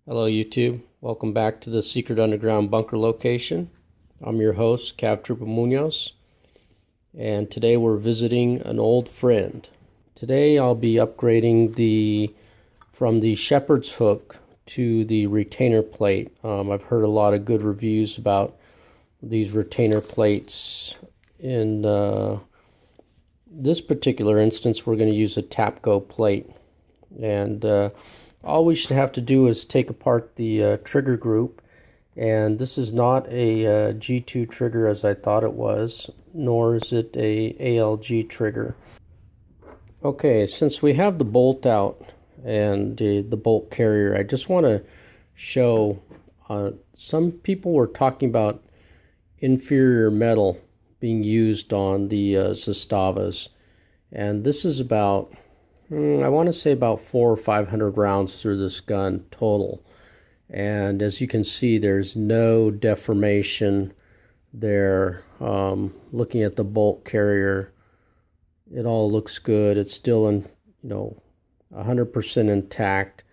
Hello YouTube, welcome back to the secret underground bunker location. I'm your host, Cav Trooper Munoz, and today we're visiting an old friend. Today I'll be upgrading from the shepherd's hook to the retainer plate. I've heard a lot of good reviews about these retainer plates. In this particular instance, we're going to use a Tapco plate, and all we should have to do is take apart the trigger group, and this is not a G2 trigger as I thought it was, nor is it a ALG trigger. Okay, since we have the bolt out and the bolt carrier, I just want to show some people were talking about inferior metal being used on the Zastavas, and this is about I want to say about 400 or 500 rounds through this gun total. And as you can see, there's no deformation there. Looking at the bolt carrier, it all looks good. It's still 100% intact.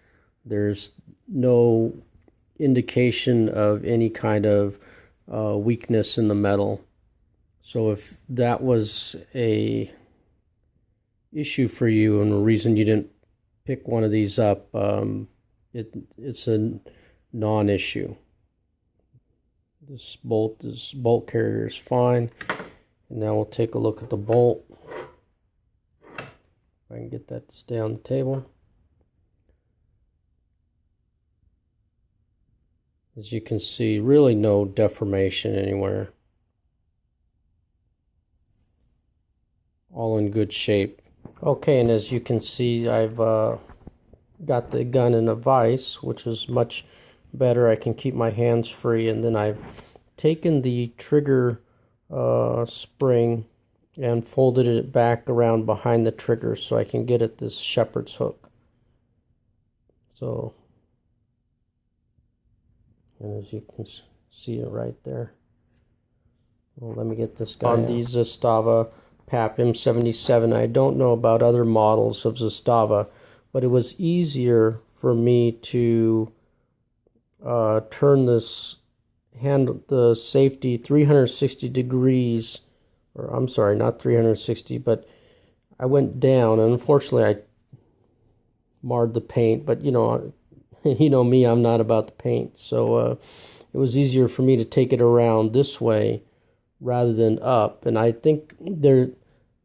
There's no indication of any kind of weakness in the metal. So if that was a issue for you and the reason you didn't pick one of these up, it's a non-issue. This bolt carrier is fine. And now we'll take a look at the bolt. If I can get that to stay on the table. As you can see, really no deformation anywhere. All in good shape. Okay, and as you can see, I've got the gun in a vise, which is much better. I can keep my hands free, and then I've taken the trigger spring and folded it back around behind the trigger so I can get at this shepherd's hook. So, and as you can see it right there. Well, let me get this guy on the Zastava M77. I don't know about other models of Zastava, but it was easier for me to turn the safety 360 degrees, or I'm sorry, not 360, but I went down, and unfortunately I marred the paint, but you know me, I'm not about the paint, so it was easier for me to take it around this way rather than up. And I think the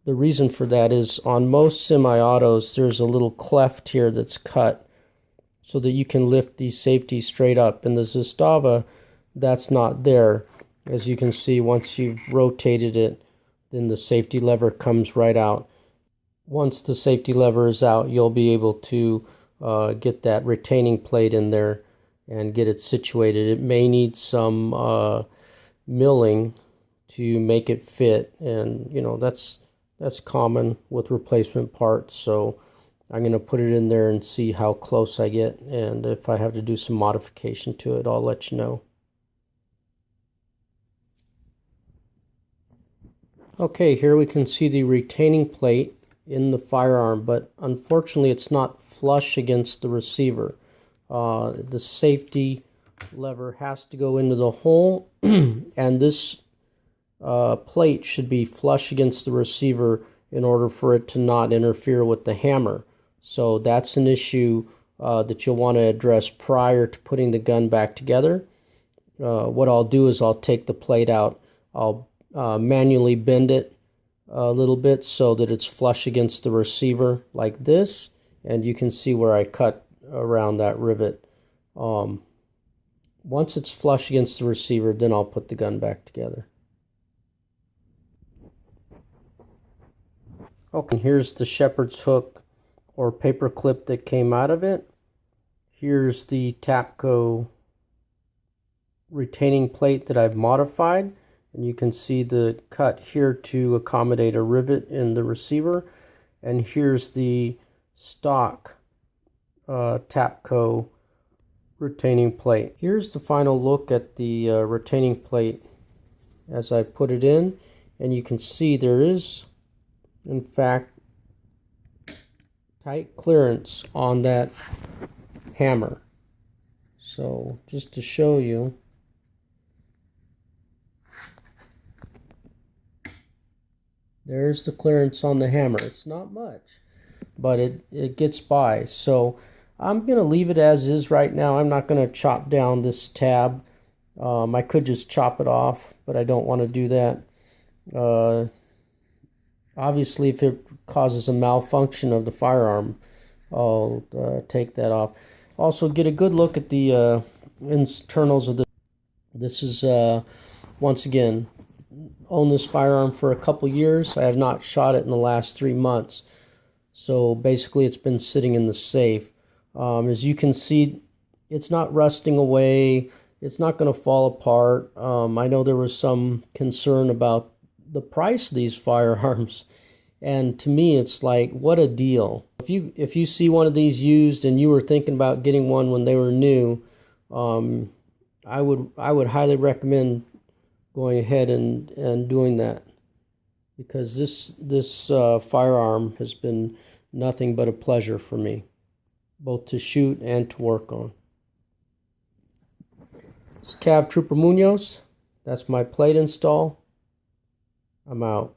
reason for that is on most semi-autos there's a little cleft here that's cut so that you can lift the safety straight up. In the Zastava, that's not there. As you can see, once you've rotated it, then the safety lever comes right out. Once the safety lever is out, you'll be able to get that retaining plate in there and get it situated. It may need some milling to make it fit, and that's common with replacement parts. So I'm going to put it in there and see how close I get, and if I have to do some modification to it, I'll let you know. Okay, here we can see the retaining plate in the firearm, but unfortunately it's not flush against the receiver. The safety lever has to go into the hole and this plate should be flush against the receiver in order for it to not interfere with the hammer. So that's an issue that you'll want to address prior to putting the gun back together. What I'll do is I'll take the plate out, I'll manually bend it a little bit so that it's flush against the receiver like this, and you can see where I cut around that rivet. Once it's flush against the receiver, then I'll put the gun back together. Okay, here's the shepherd's hook or paper clip that came out of it. Here's the Tapco retaining plate that I've modified, and you can see the cut here to accommodate a rivet in the receiver. And here's the stock Tapco retaining plate. Here's the final look at the retaining plate as I put it in, and you can see there is in fact tight clearance on that hammer. So just to show you, there's the clearance on the hammer. It's not much, but it gets by. So I'm going to leave it as is right now. I'm not going to chop down this tab. I could just chop it off, but I don't want to do that. Obviously, if it causes a malfunction of the firearm, I'll take that off. Also, get a good look at the internals of this. This is, once again, own this firearm for a couple years. I have not shot it in the last 3 months. So basically it's been sitting in the safe. As you can see, it's not rusting away. It's not going to fall apart. I know there was some concern about the price of these firearms. And to me, it's like, what a deal. If you see one of these used and you were thinking about getting one when they were new, I would highly recommend going ahead and doing that, because this firearm has been nothing but a pleasure for me, both to shoot and to work on. It's Cav Trooper Munoz. That's my plate install. I'm out.